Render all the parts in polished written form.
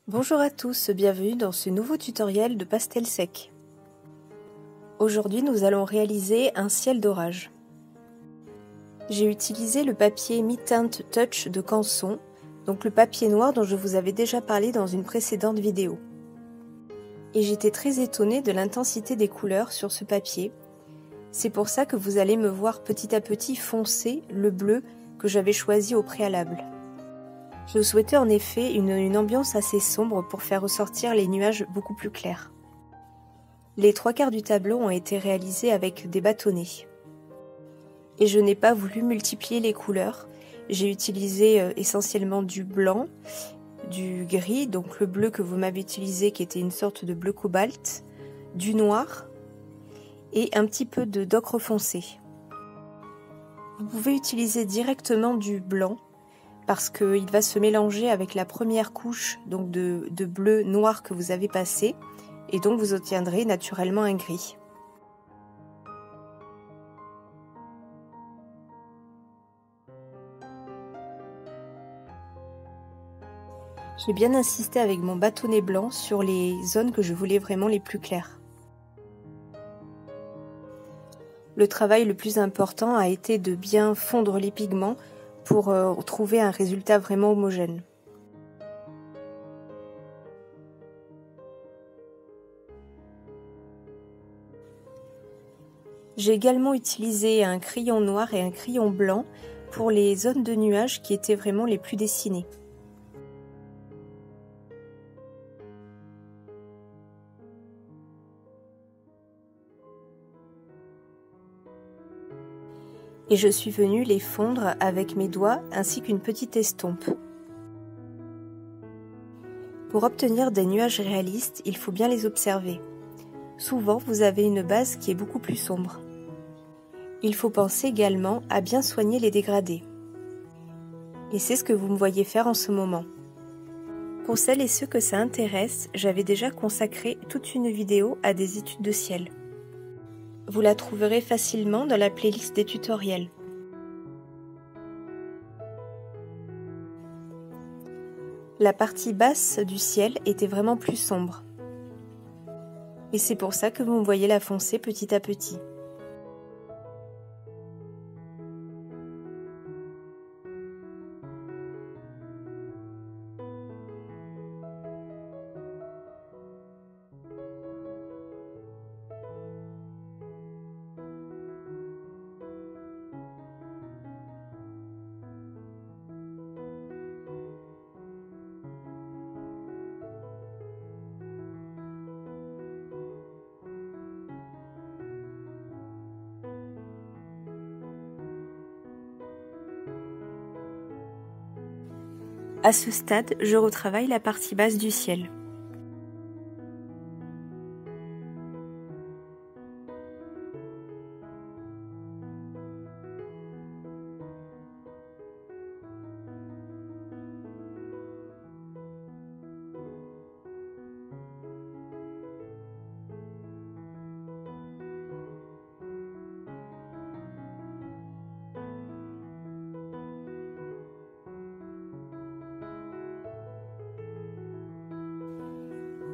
Bonjour à tous, bienvenue dans ce nouveau tutoriel de pastel sec. Aujourd'hui nous allons réaliser un ciel d'orage. J'ai utilisé le papier Mi-Teinte Touch de Canson, donc le papier noir dont je vous avais déjà parlé dans une précédente vidéo. Et j'étais très étonnée de l'intensité des couleurs sur ce papier. C'est pour ça que vous allez me voir petit à petit foncer le bleu que j'avais choisi au préalable. Je souhaitais en effet une ambiance assez sombre pour faire ressortir les nuages beaucoup plus clairs. Les 3/4 du tableau ont été réalisés avec des bâtonnets. Et je n'ai pas voulu multiplier les couleurs. J'ai utilisé essentiellement du blanc, du gris, donc le bleu que vous m'avez utilisé qui était une sorte de bleu cobalt, du noir et un petit peu d'ocre foncé. Vous pouvez utiliser directement du blanc parce qu'il va se mélanger avec la première couche donc de bleu noir que vous avez passé et donc vous obtiendrez naturellement un gris. J'ai bien insisté avec mon bâtonnet blanc sur les zones que je voulais vraiment les plus claires. Le travail le plus important a été de bien fondre les pigments pour trouver un résultat vraiment homogène. J'ai également utilisé un crayon noir et un crayon blanc pour les zones de nuages qui étaient vraiment les plus dessinées. Et je suis venue les fondre avec mes doigts ainsi qu'une petite estompe. Pour obtenir des nuages réalistes, il faut bien les observer. Souvent, vous avez une base qui est beaucoup plus sombre. Il faut penser également à bien soigner les dégradés. Et c'est ce que vous me voyez faire en ce moment. Pour celles et ceux que ça intéresse, j'avais déjà consacré toute une vidéo à des études de ciel. Vous la trouverez facilement dans la playlist des tutoriels. La partie basse du ciel était vraiment plus sombre. Et c'est pour ça que vous me voyez la foncer petit à petit. À ce stade, je retravaille la partie basse du ciel.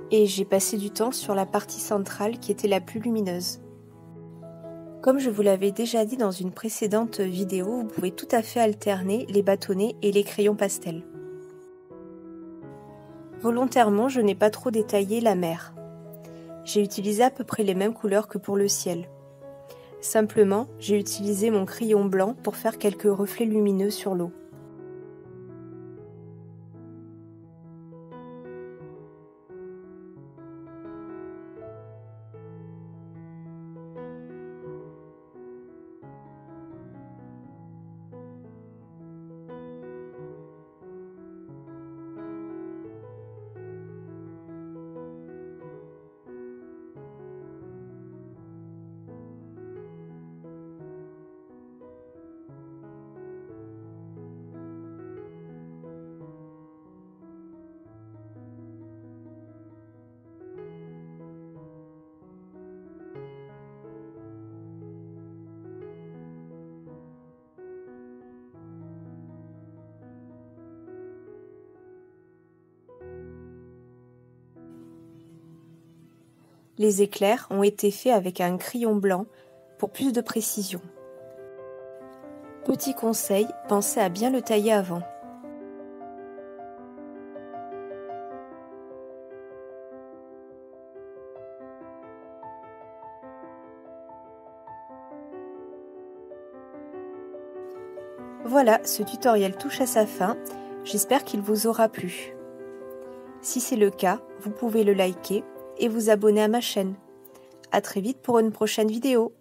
Et j'ai passé du temps sur la partie centrale qui était la plus lumineuse. Comme je vous l'avais déjà dit dans une précédente vidéo, vous pouvez tout à fait alterner les bâtonnets et les crayons pastels. Volontairement, je n'ai pas trop détaillé la mer. J'ai utilisé à peu près les mêmes couleurs que pour le ciel. Simplement, j'ai utilisé mon crayon blanc pour faire quelques reflets lumineux sur l'eau. Les éclairs ont été faits avec un crayon blanc pour plus de précision. Petit conseil, pensez à bien le tailler avant. Voilà, ce tutoriel touche à sa fin, j'espère qu'il vous aura plu. Si c'est le cas, vous pouvez le liker et vous abonner à ma chaîne. À très vite pour une prochaine vidéo.